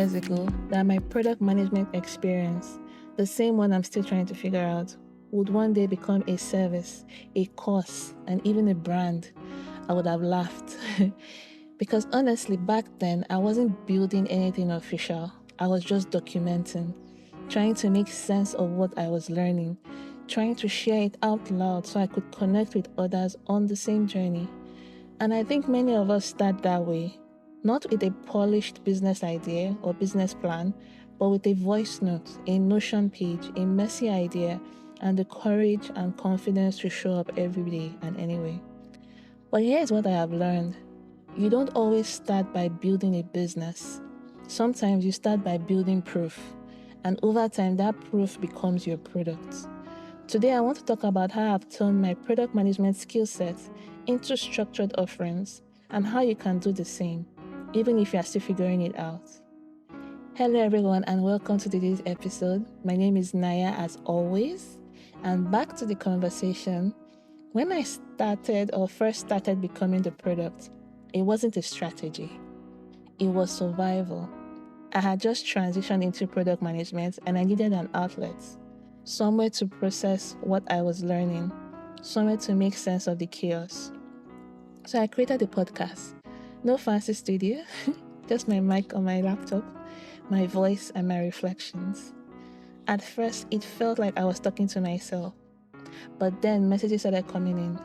years ago that my product management experience, the same one I'm still trying to figure out, would one day become a service, a course, and even a brand, I would have laughed. Because honestly, back then, I wasn't building anything official. I was just documenting, trying to make sense of what I was learning, trying to share it out loud so I could connect with others on the same journey. And I think many of us start that way, not with a polished business idea or business plan, but with a voice note, a Notion page, a messy idea, and the courage and confidence to show up every day and anyway. But here's what I have learned. You don't always start by building a business. Sometimes you start by building proof, and over time, that proof becomes your product. Today, I want to talk about how I've turned my product management skill set into structured offerings and how you can do the same, even if you're still figuring it out. Hello, everyone, and welcome to today's episode. My name is Naya, as always, and back to the conversation. When I first started becoming the product, it wasn't a strategy. It was survival. I had just transitioned into product management and I needed an outlet, somewhere to process what I was learning, somewhere to make sense of the chaos. So I created a podcast. No fancy studio, just my mic on my laptop, my voice, and my reflections. At first, it felt like I was talking to myself, but then messages started coming in.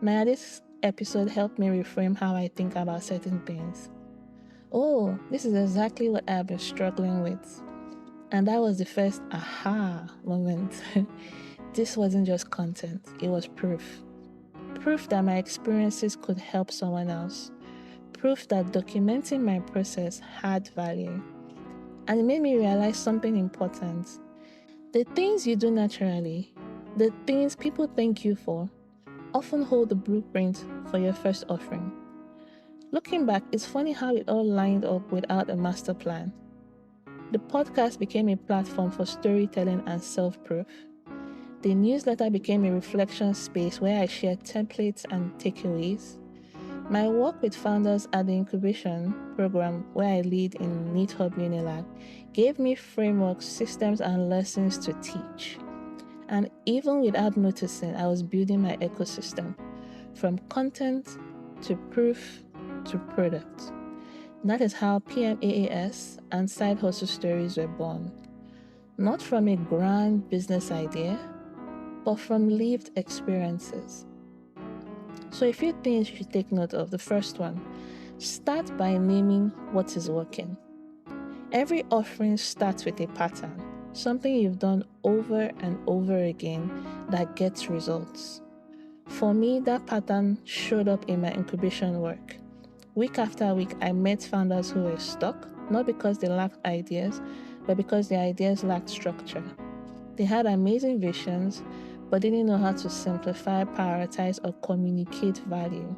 Now, this episode helped me reframe how I think about certain things. Oh, this is exactly what I've been struggling with. And that was the first aha moment. This wasn't just content, it was proof. Proof that my experiences could help someone else. Proof that documenting my process had value. And it made me realize something important. The things you do naturally, the things people thank you for, often hold the blueprint for your first offering. Looking back, it's funny how it all lined up without a master plan. The podcast became a platform for storytelling and self-proof. The newsletter became a reflection space where I shared templates and takeaways. My work with founders at the incubation program where I lead in NeedHub Unilab gave me frameworks, systems, and lessons to teach. And even without noticing, I was building my ecosystem, from content to proof to product. And that is how PMaaS and Side Hustle Stories were born. Not from a grand business idea, but from lived experiences. So a few things you should take note of. The first one, start by naming what is working. Every offering starts with a pattern, something you've done over and over again that gets results. For me, that pattern showed up in my incubation work. Week after week, I met founders who were stuck, not because they lacked ideas, but because their ideas lacked structure. They had amazing visions, but didn't know how to simplify, prioritize, or communicate value.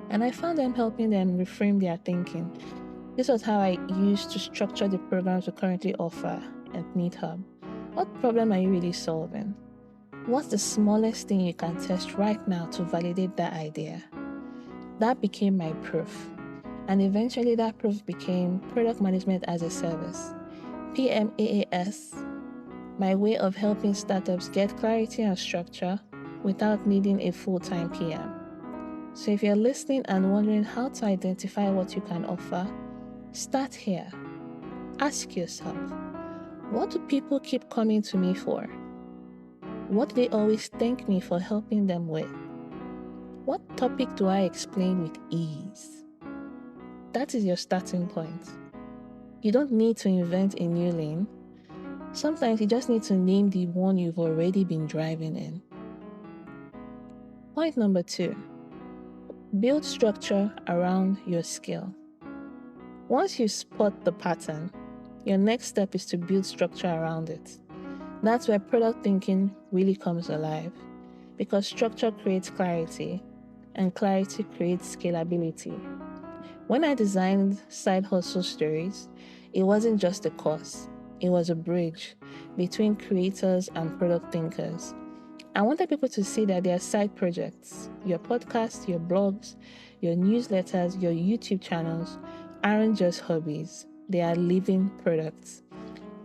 And I found them helping them reframe their thinking. This was how I used to structure the programs we currently offer at NeedHub. What problem are you really solving? What's the smallest thing you can test right now to validate that idea? That became my proof. And eventually that proof became product management as a service. PMaaS, my way of helping startups get clarity and structure without needing a full-time PM. So if you're listening and wondering how to identify what you can offer, start here. Ask yourself, what do people keep coming to me for? What do they always thank me for helping them with? What topic do I explain with ease? That is your starting point. You don't need to invent a new lane. Sometimes you just need to name the one you've already been driving in. Point number 2, build structure around your skill. Once you spot the pattern, your next step is to build structure around it. That's where product thinking really comes alive, because structure creates clarity, and clarity creates scalability. When I designed Side Hustle Stories, it wasn't just a course, it was a bridge between creators and product thinkers. I wanted people to see that their side projects, your podcasts, your blogs, your newsletters, your YouTube channels, aren't just hobbies. they are living products.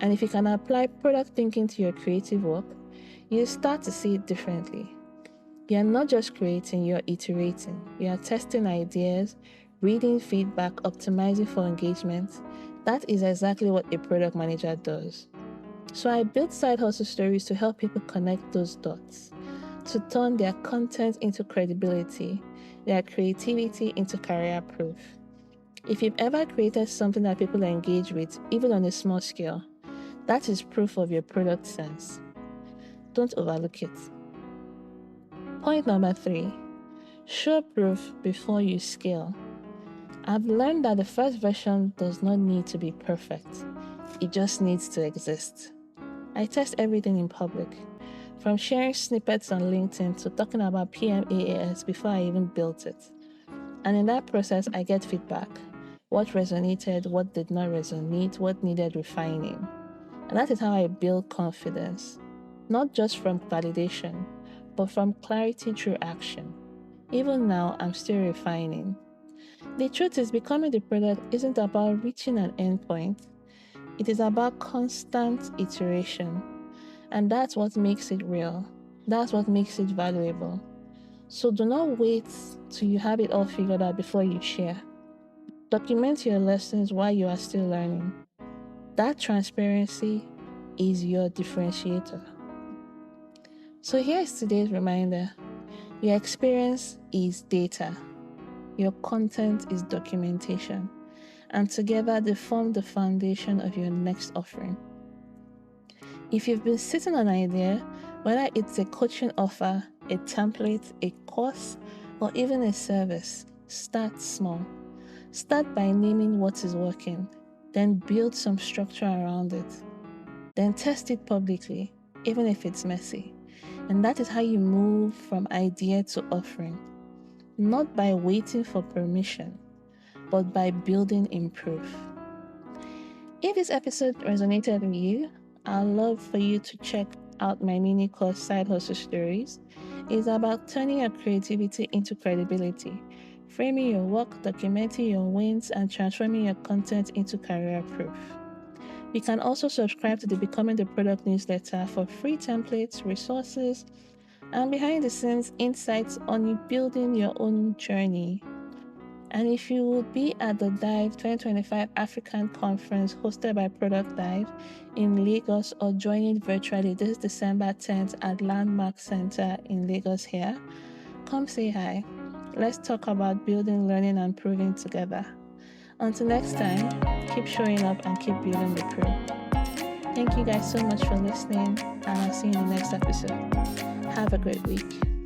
And if you can apply product thinking to your creative work, you start to see it differently. You're not just creating, you're iterating. You are testing ideas, reading feedback, optimizing for engagement. That is exactly what a product manager does. So I built side hustle stories to help people connect those dots, to turn their content into credibility, their creativity into career proof. If you've ever created something that people engage with, even on a small scale, that is proof of your product sense. Don't overlook it. Point number 3, show proof before you scale. I've learned that the first version does not need to be perfect. It just needs to exist. I test everything in public, from sharing snippets on LinkedIn to talking about PMaaS before I even built it. And in that process, I get feedback. What resonated, what did not resonate, what needed refining. And that is how I build confidence, not just from validation, but from clarity through action. Even now, I'm still refining. The truth is, becoming the product isn't about reaching an endpoint. It is about constant iteration. And that's what makes it real. That's what makes it valuable. So do not wait till you have it all figured out before you share. Document your lessons while you are still learning. That transparency is your differentiator. So here's today's reminder. Your experience is data. Your content is documentation. And together they form the foundation of your next offering. If you've been sitting on an idea, whether it's a coaching offer, a template, a course, or even a service, start small. Start by naming what is working, then build some structure around it. Then test it publicly, even if it's messy. And that is how you move from idea to offering. Not by waiting for permission, but by building in proof. If this episode resonated with you, I'd love for you to check out my mini course, Side Hustle Stories. It's about turning your creativity into credibility, framing your work, documenting your wins, and transforming your content into career proof. You can also subscribe to the Becoming the Product newsletter for free templates, resources, and behind the scenes insights on building your own journey. And if you would be at the Dive 2025 African Conference hosted by Product Dive in Lagos or joining virtually this December 10th at Landmark Center in Lagos here, come say hi. Let's talk about building, learning, and proving together. Until next time, keep showing up and keep building the proof. Thank you guys so much for listening, and I'll see you in the next episode. Have a great week.